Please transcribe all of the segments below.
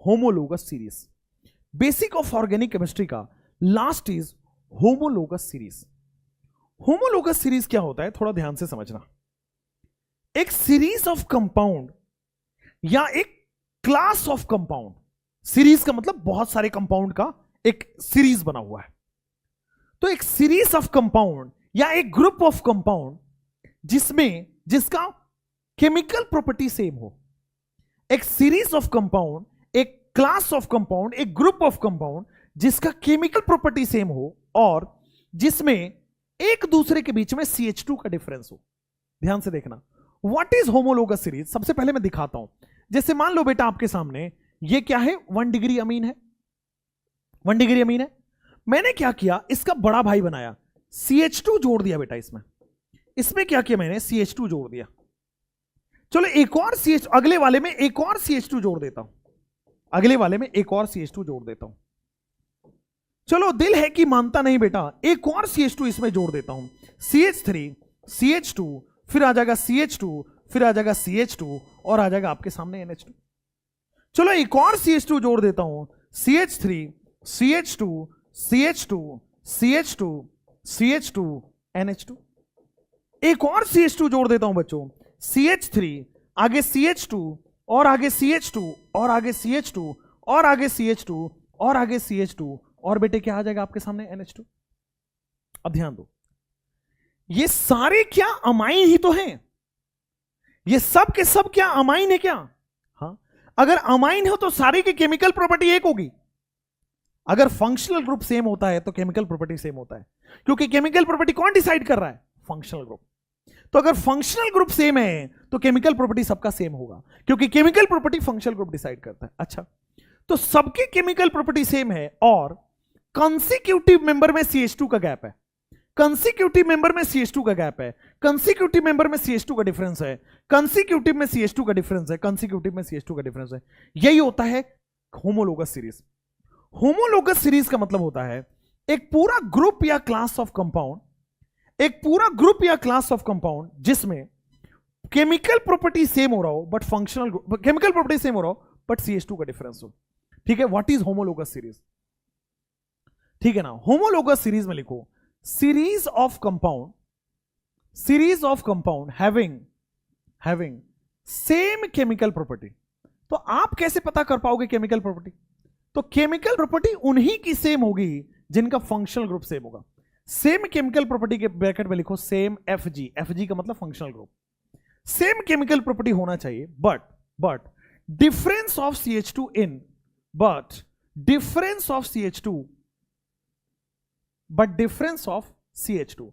Homologous series. Basic of organic chemistry का last is homologous series. Homologous series क्या होता है, थोड़ा ध्यान से समझना। एक सीरीज ऑफ कंपाउंड या एक क्लास ऑफ कंपाउंड, सीरीज का मतलब बहुत सारे कंपाउंड का एक सीरीज बना हुआ है। तो एक सीरीज ऑफ कंपाउंड या एक ग्रुप ऑफ कंपाउंड जिसका केमिकल प्रॉपर्टी सेम हो। एक सीरीज ऑफ कंपाउंड, एक क्लास ऑफ कंपाउंड, एक ग्रुप ऑफ कंपाउंड जिसका केमिकल प्रॉपर्टी सेम हो और जिसमें एक दूसरे के बीच में CH2 का डिफरेंस हो। ध्यान से देखना, व्हाट इज होमोलोगस सीरीज। सबसे पहले मैं दिखाता हूं। जैसे मान लो बेटा आपके सामने ये क्या है, 1 डिग्री अमीन है, 1 डिग्री अमीन है। मैंने क्या किया, इसका बड़ा भाई बनाया, CH2 जोड़ दिया बेटा इसमें क्या किया मैंने, CH2 जोड़ दिया। चलो एक और CH, अगले वाले में एक और CH2 जोड़ देता हूं, अगले वाले में एक और CH2 जोड़ देता हूं। चलो दिल है कि मानता नहीं बेटा, एक और CH2 इसमें जोड़ देता हूं, CH3 CH2, फिर आ जाएगा CH2, फिर आ जाएगा CH2 और आ जाएगा आपके सामने NH2। चलो एक और CH2 जोड़ देता हूं, CH3 CH2 CH2 CH2 CH2 NH2। एक और CH2 जोड़ देता हूं बच्चों, CH3, आगे CH2 और आगे CH2 और आगे CH2 और आगे CH2 और आगे CH2 और बेटे क्या आ जाएगा आपके सामने, NH2। अब ध्यान दो, ये सारे क्या अमाइन ही तो हैं, ये सब के सब क्या अमाइन है क्या? हाँ, अगर अमाइन हो तो सारे की केमिकल प्रॉपर्टी एक होगी। अगर फंक्शनल ग्रुप सेम होता है तो केमिकल प्रॉपर्टी सेम होता है, क्योंकि केमिकल प्रॉपर्टी कौन डिसाइड कर रहा है, फंक्शनल ग्रुप। तो अगर फंक्शनल ग्रुप सेम है तो केमिकल प्रॉपर्टी सबका सेम होगा, क्योंकि chemical property functional group decide करता है। अच्छा, तो सबके केमिकल प्रॉपर्टी सेम है और कंसेक्यूटिव मेंबर में CH2 का गैप है, कंसेक्यूटिव मेंबर में CH2 का गैप है, कंसेक्यूटिव मेंबर में CH2 का डिफरेंस है, कंसेक्यूटिव में CH2 का डिफरेंस है, कंसेक्यूटिव में CH2 का डिफरेंस है। यही होता है होमोलोगस सीरीज। होमोलोगस सीरीज का मतलब होता है एक पूरा ग्रुप या क्लास ऑफ कंपाउंड, एक पूरा ग्रुप या क्लास ऑफ कंपाउंड जिसमें केमिकल प्रॉपर्टी सेम हो रहा हो but functional chemical property same हो रहा हो बट CH2 का डिफरेंस हो। ठीक है, व्हाट इज होमोलोगस सीरीज? ठीक है ना, होमोलोगस सीरीज में लिखो series of compound having same chemical property. तो आप कैसे पता कर पाओगे केमिकल प्रॉपर्टी? तो केमिकल प्रॉपर्टी उन्हीं की सेम होगी जिनका फंक्शनल ग्रुप सेम होगा। सेम केमिकल प्रॉपर्टी के ब्रैकेट में लिखो सेम FG का मतलब functional group. Same chemical property होना चाहिए but difference of CH2 in difference of CH2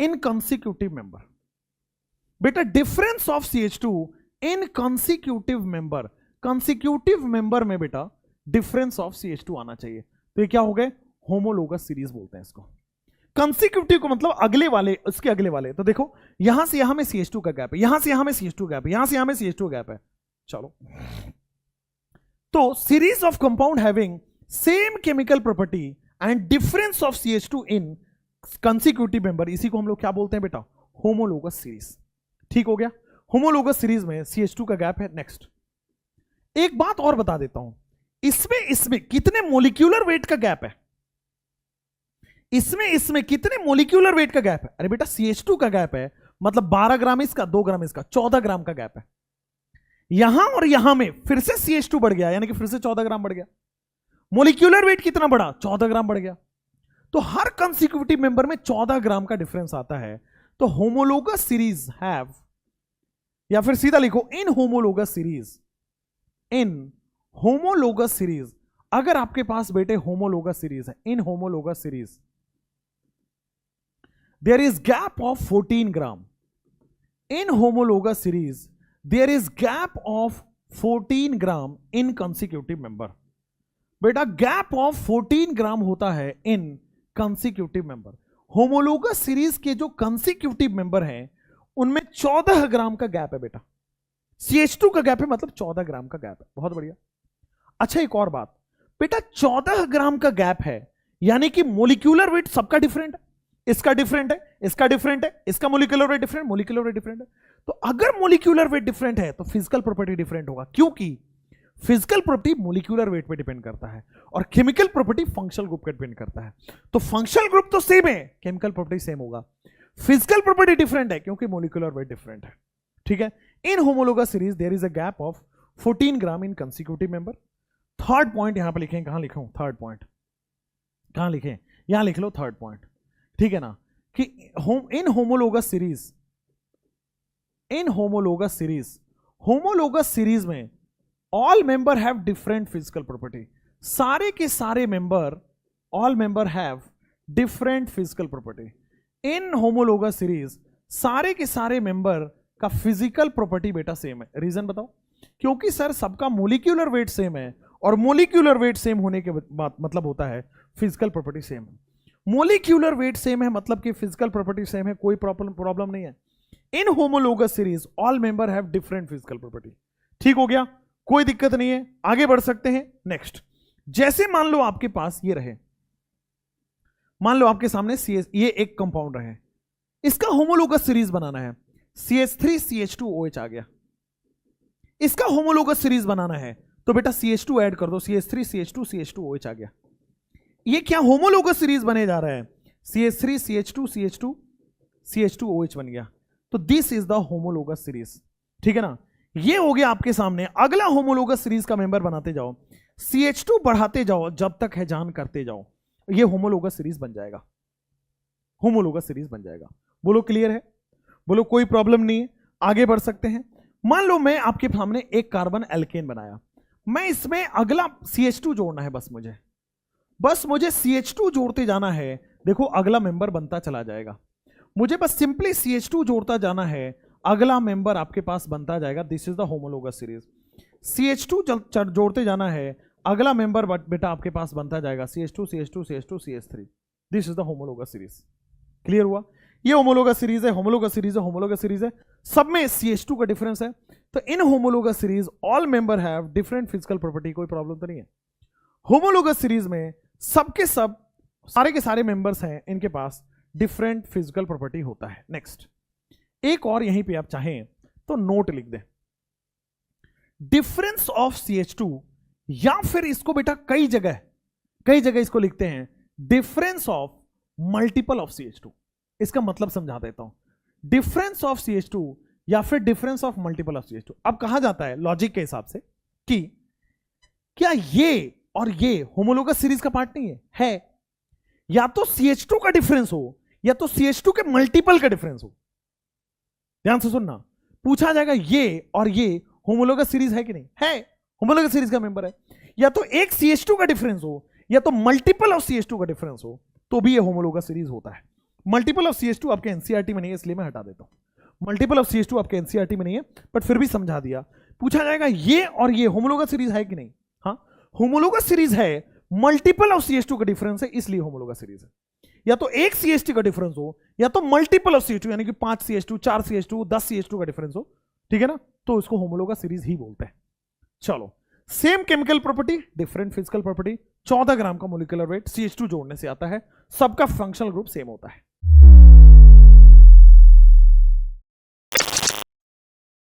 in consecutive member. बेटा difference of CH2 in consecutive member में बेटा डिफरेंस ऑफ CH2 आना चाहिए। तो ये क्या हो गए, होमोलोगस सीरीज बोलते हैं इसको। कंसेक्यूटिव को मतलब अगले वाले, उसके अगले वाले। तो देखो यहां से यहां में CH2 का गैप है, यहां से यहां में CH2 गैप है, यहां से यहां में CH2 गैप है। चलो, तो series of compound having same chemical property and difference of CH2 in consecutive member, इसी को हम लोग क्या बोलते हैं बेटा, होमोलोगस सीरीज। ठीक हो गया, होमोलोगस सीरीज में CH2 का गैप है। नेक्स्ट एक बात और बता देता हूं, इसमें कितने मोलिक्यूलर वेट का गैप है, इसमें कितने मोलिक्यूलर वेट का गैप है? अरे बेटा CH2 का गैप है, मतलब 12 ग्राम इसका, 2 ग्राम इसका, 14 ग्राम का गैप है। यहां और यहां में फिर से CH2 बढ़ गया, यानी कि फिर से 14 ग्राम बढ़ गया। मोलिक्यूलर वेट कितना बढ़ा, 14 ग्राम बढ़ गया। तो हर कंसेक्यूटिव मेंबर में 14 ग्राम का डिफरेंस आता है। तो होमोलोगस सीरीज हैव, या फिर सीधा लिखो इन होमोलोगस सीरीज, अगर आपके पास बेटे होमोलोगस सीरीज है, in homologous series there is gap of 14 gram. In homologous series there is gap of 14 gram in consecutive member. बेटा गैप ऑफ 14 ग्राम होता है in consecutive member. Homologous series के जो consecutive member हैं उनमें 14 ग्राम का gap है बेटा। CH2 का गैप है, मतलब 14 ग्राम का गैप है। बहुत बढ़िया। अच्छा एक और बात बेटा, 14 ग्राम का गैप है यानी कि मोलिक्यूलर वेट सबका डिफरेंट है, इसका डिफरेंट है, इसका डिफरेंट है, इसका मोलिक्यूलर वेट डिफरेंट है। तो अगर मोलिक्यूलर वेट डिफरेंट है तो फिजिकल प्रॉपर्टी डिफरेंट होगा, क्योंकि फिजिकल प्रॉपर्टी मोलिकुलर वेट पे डिपेंड करता है और केमिकल प्रॉपर्टी फंक्शनल ग्रुप पे डिपेंड करता है। तो फंक्शनल ग्रुप तो सेम है, केमिकल प्रॉपर्टी सेम होगा, फिजिकल प्रॉपर्टी डिफरेंट है क्योंकि मोलिकुलर वेट डिफरेंट है। ठीक है, in homologous series there is a gap of 14 gram in consecutive member. Third point यहां पे लिखें, कहां लिखूं थर्ड पॉइंट, कहां लिखें, यहां लिख लो थर्ड पॉइंट, ठीक है ना, कि इन होमोलोगस सीरीज में all member have different physical property, सारे के सारे member, all member have different physical property. In homologous series सारे के सारे मेंबर का फिजिकल प्रॉपर्टी बेटा सेम है। रीजन बताओ? क्योंकि सर सबका मोलिक्यूलर वेट सेम है और मोलिक्यूलर वेट सेम होने के बाद मतलब होता है फिजिकल प्रॉपर्टी सेम है। मोलिक्यूलर वेट सेम है मतलब कि फिजिकल प्रॉपर्टी सेम है, कोई प्रॉब्लम नहीं है। In homologous series all member have different physical property. ठीक हो गया, कोई दिक्कत नहीं है, आगे बढ़ सकते हैं। नेक्स्ट, जैसे मान लो आपके पास ये रहे, मान लो आपके सामने CH, ये एक कंपाउंड रहे, इसका होमोलोगस सीरीज बनाना है, CH3CH2OH आ गया। इसका होमोलोगस सीरीज बनाना है तो बेटा CH2 ऐड कर दो, CH3CH2CH2OH आ गया। ये क्या होमोलोगस सीरीज बने जा रहा है, CH3CH2CH2CH2OH बन गया। तो this is the homologous series. ठीक है ना, ये हो गया आपके सामने। अगला होमोलोगस सीरीज का मेंबर बनाते जाओ, CH2 बढ़ाते जाओ, जब तक है जान करते जाओ, ये होमोलोगस सीरीज बन जाएगा, होमोलोगस सीरीज बन जाएगा। बोलो क्लियर है? बोलो कोई प्रॉब्लम नहीं है, आगे बढ़ सकते हैं। मान लो मैं आपके सामने एक कार्बन एल्केन बनाया, मैं इसमें अगला CH2 जोड़ना है, बस मुझे CH2 जोड़ते जाना है। देखो अगला मेंबर बनता चला जाएगा, मुझे बस सिंपली CH2 जोड़ता जाना है, अगला मेंबर आपके पास बनता जाएगा। This is the homologous series. CH2 जोड़ते जाना है, अगला मेंबर बेटा आपके पास बनता जाएगा CH2 CH2 CH2 CH3। This is the homologous series. Clear हुआ? ये होमोलोगस सीरीज है, होमोलोगस सीरीज है, होमोलोगस सीरीज है, सब में CH2 का डिफरेंस है। तो in homologous series all member have different physical property, कोई प्रॉब्लम तो नहीं है। होमोलोगस सीरीज में सबके सब, सारे के सारे मेंबर्स हैं, इनके पास डिफरेंट फिजिकल प्रॉपर्टी होता है। नेक्स्ट, एक और यहीं पे आप चाहें तो नोट लिख दें, डिफरेंस ऑफ CH2, या फिर इसको बेटा कई जगह इसको लिखते हैं difference of multiple of CH2। इसका मतलब समझा देता हूं, डिफरेंस ऑफ CH2 या फिर difference of multiple of CH2। अब कहा जाता है लॉजिक के हिसाब से कि क्या ये और ये होमोलोगस सीरीज का पार्ट नहीं है? या तो CH2 का डिफरेंस हो या तो CH2 के मल्टीपल का डिफरेंस हो। ध्यान से सुनना, पूछा जाएगा ये और ये होमोलोगस सीरीज है कि नहीं? है, होमोलोगस सीरीज का मेंबर है। या तो एक CH2 का डिफरेंस हो या तो मल्टीपल ऑफ CH2 का डिफरेंस हो, तो भी ये होमोलोगस सीरीज होता है। मल्टीपल ऑफ CH2 आपके एनसीईआरटी में नहीं है, इसलिए मैं हटा देता हूं। मल्टीपल ऑफ CH2 आपके एनसीईआरटी में नहीं है, बट फिर भी समझा दिया। पूछा जाएगा ये और ये होमोलोगस सीरीज है कि नहीं? हाँ, होमोलोगस सीरीज है, मल्टीपल ऑफ CH2 का डिफरेंस है, इसलिए होमोलोगस सीरीज है। या तो एक CH2 का डिफरेंस हो या तो मल्टीपल ऑफ CH2, यानी कि 5 CH2, 4 CH2, 10 CH2 का डिफरेंस हो, ठीक है ना, तो इसको होमोलोगस सीरीज ही बोलते हैं। चलो, same chemical property, different physical property, 14 ग्राम का मोलिकुलर वेट, CH2 जोड़ने से आता है, सबका फंक्शनल ग्रुप सेम होता है।